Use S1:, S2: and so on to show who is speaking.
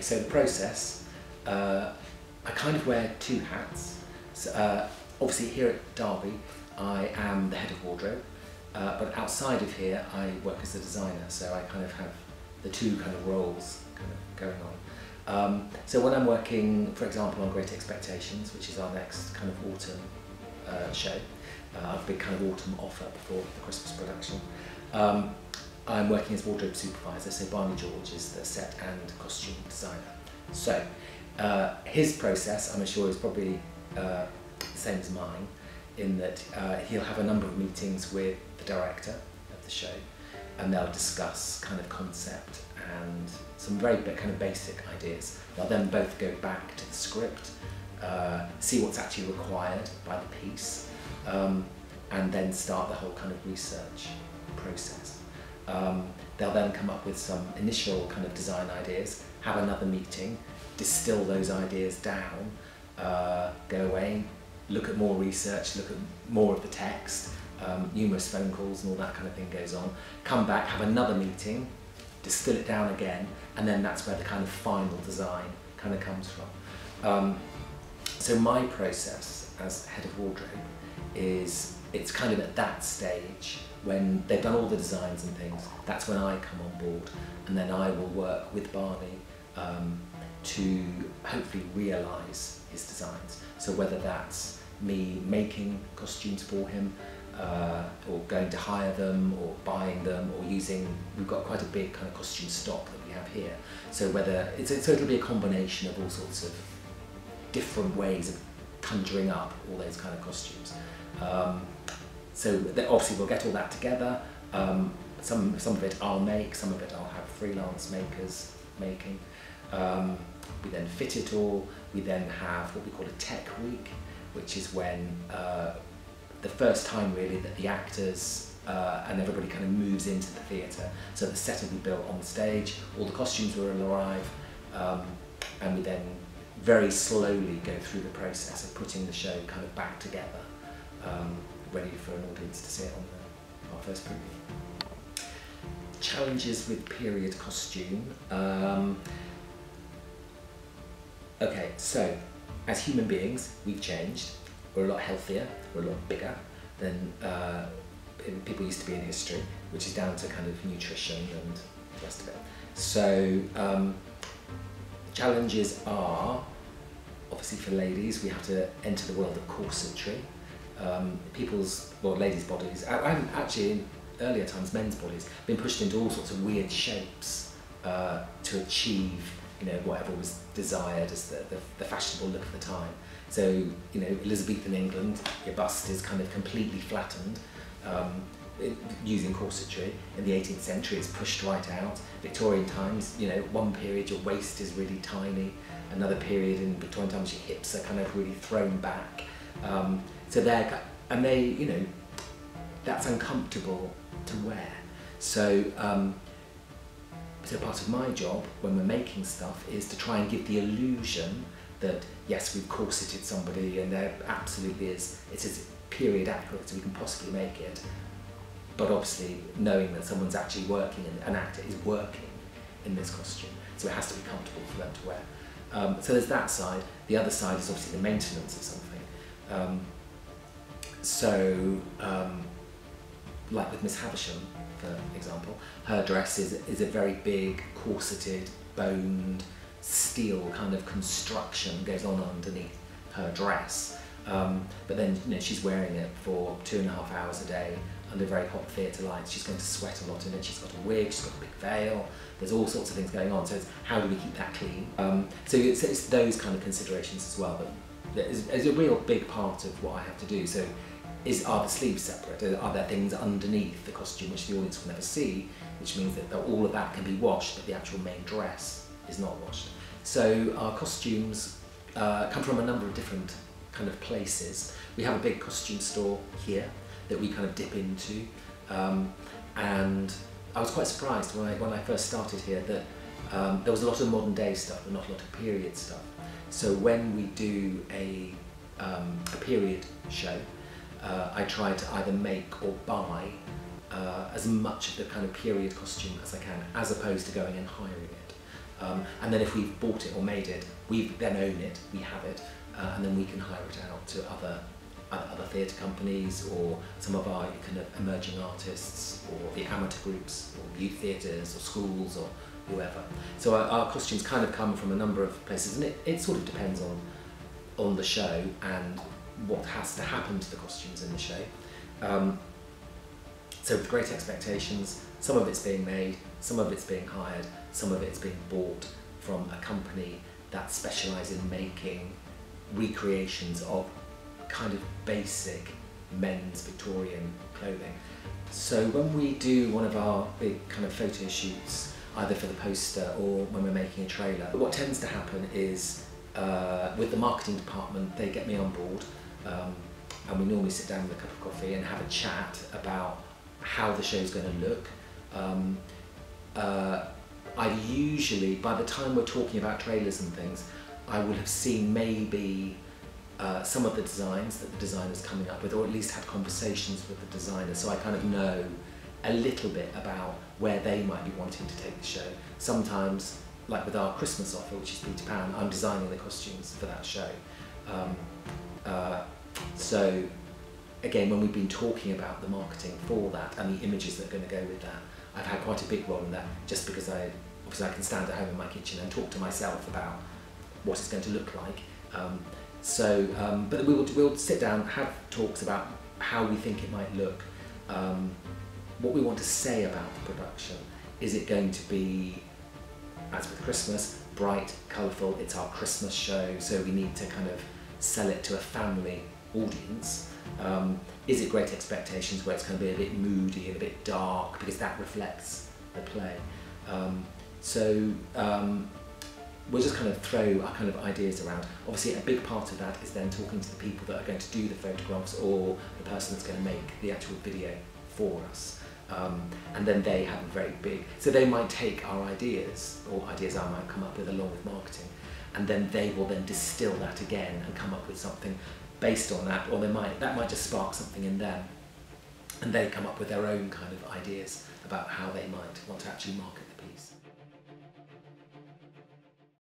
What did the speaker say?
S1: so the process, I kind of wear two hats. So, obviously here at Derby, I am the head of wardrobe, but outside of here, I work as a designer, so I kind of have the two kind of roles kind of going on. So when I'm working, for example, on Great Expectations, which is our next kind of autumn show, a big kind of autumn offer before the Christmas production, I'm working as wardrobe supervisor, so Barney George is the set and costume designer. So his process, I'm sure, is probably the same as mine, in that he'll have a number of meetings with the director of the show, and they'll discuss kind of concept and some very kind of basic ideas. They'll then both go back to the script, see what's actually required by the piece, and then start the whole kind of research process. They'll then come up with some initial kind of design ideas, have another meeting, distill those ideas down, go away, look at more research, look at more of the text, numerous phone calls and all that kind of thing goes on, come back, have another meeting, distill it down again, and then that's where the kind of final design kind of comes from. So my process as head of wardrobe is, it's kind of at that stage when they've done all the designs and things, that's when I come on board, and then I will work with Barney to hopefully realise his designs. So whether that's me making costumes for him, or going to hire them, or buying them, or using, we've got quite a big kind of costume stock that we have here. So whether, so it'll be a combination of all sorts of different ways of conjuring up all those kind of costumes. So obviously we'll get all that together. Some of it I'll make, some of it I'll have freelance makers making. We then fit it all. We then have what we call a tech week, which is when the first time really that the actors and everybody kind of moves into the theatre. So the set will be built on stage, all the costumes will arrive, and we then very slowly go through the process of putting the show kind of back together, ready for an audience to see it on our first preview. Challenges with period costume. Okay, so as human beings, we've changed. We're a lot healthier, we're a lot bigger than people used to be in history, which is down to kind of nutrition and the rest of it. So challenges are, obviously for ladies, we have to enter the world of corsetry. Ladies' bodies, and actually in earlier times, men's bodies, been pushed into all sorts of weird shapes to achieve, you know, whatever was desired as the fashionable look of the time. So, you know, Elizabethan England, your bust is kind of completely flattened using corsetry. In the 18th century, it's pushed right out. Victorian times, you know, one period your waist is really tiny, another period in Victorian times your hips are kind of really thrown back. So they, you know, that's uncomfortable to wear. So, so part of my job when we're making stuff is to try and give the illusion that yes, we've corseted somebody and there absolutely is, it's as period accurate as we can possibly make it, but obviously knowing that someone's actually working, an actor is working in this costume, so it has to be comfortable for them to wear. So there's that side. The other side is obviously the maintenance of something. Like with Miss Havisham, for example, her dress is a very big, corseted, boned, steel kind of construction goes on underneath her dress. But then, you know, she's wearing it for 2.5 hours a day under very hot theatre lights. She's going to sweat a lot in it. She's got a wig, she's got a big veil. There's all sorts of things going on. So it's how do we keep that clean? So it's those kind of considerations as well. But there's a real big part of what I have to do. So are the sleeves separate? Are there things underneath the costume which the audience will never see, which means that all of that can be washed, but the actual main dress is not washed. So our costumes come from a number of different kind of places. We have a big costume store here that we kind of dip into, and I was quite surprised when I first started here that there was a lot of modern day stuff but not a lot of period stuff. So when we do a period show, I try to either make or buy as much of the kind of period costume as I can, as opposed to going and hiring it. And then if we've bought it or made it, we then own it, we have it, and then we can hire it out to other theatre companies, or some of our kind of emerging artists, or the amateur groups, or youth theatres, or schools, or whoever. So our costumes kind of come from a number of places, and it sort of depends on the show and what has to happen to the costumes in the show. So with Great Expectations, some of it's being made, some of it's being hired, some of it's being bought from a company that specialises in making recreations of kind of basic men's Victorian clothing. So when we do one of our big kind of photo shoots, either for the poster or when we're making a trailer, what tends to happen is with the marketing department, they get me on board, and we normally sit down with a cup of coffee and have a chat about how the show's going to look. I usually, by the time we're talking about trailers and things, I will have seen maybe some of the designs that the designer's coming up with, or at least had conversations with the designer, so I kind of know a little bit about where they might be wanting to take the show. Sometimes, like with our Christmas offer, which is Peter Pan, I'm designing the costumes for that show. So again, when we've been talking about the marketing for that and the images that are going to go with that, I've had quite a big role in that, just because obviously I can stand at home in my kitchen and talk to myself about what it's going to look like. But we'll sit down, have talks about how we think it might look, what we want to say about the production. Is it going to be, as with Christmas, bright, colourful? It's our Christmas show, so we need to kind of sell it to a family audience. Is it Great Expectations, where it's going to be a bit moody and a bit dark, because that reflects the play? We'll just kind of throw our kind of ideas around. Obviously a big part of that is then talking to the people that are going to do the photographs, or the person that's going to make the actual video for us. And then they have a very big, so they might take our ideas, or ideas I might come up with along with marketing, and then they will then distill that again and come up with something based on that, or that might just spark something in them, and they come up with their own kind of ideas about how they might want to actually market the piece.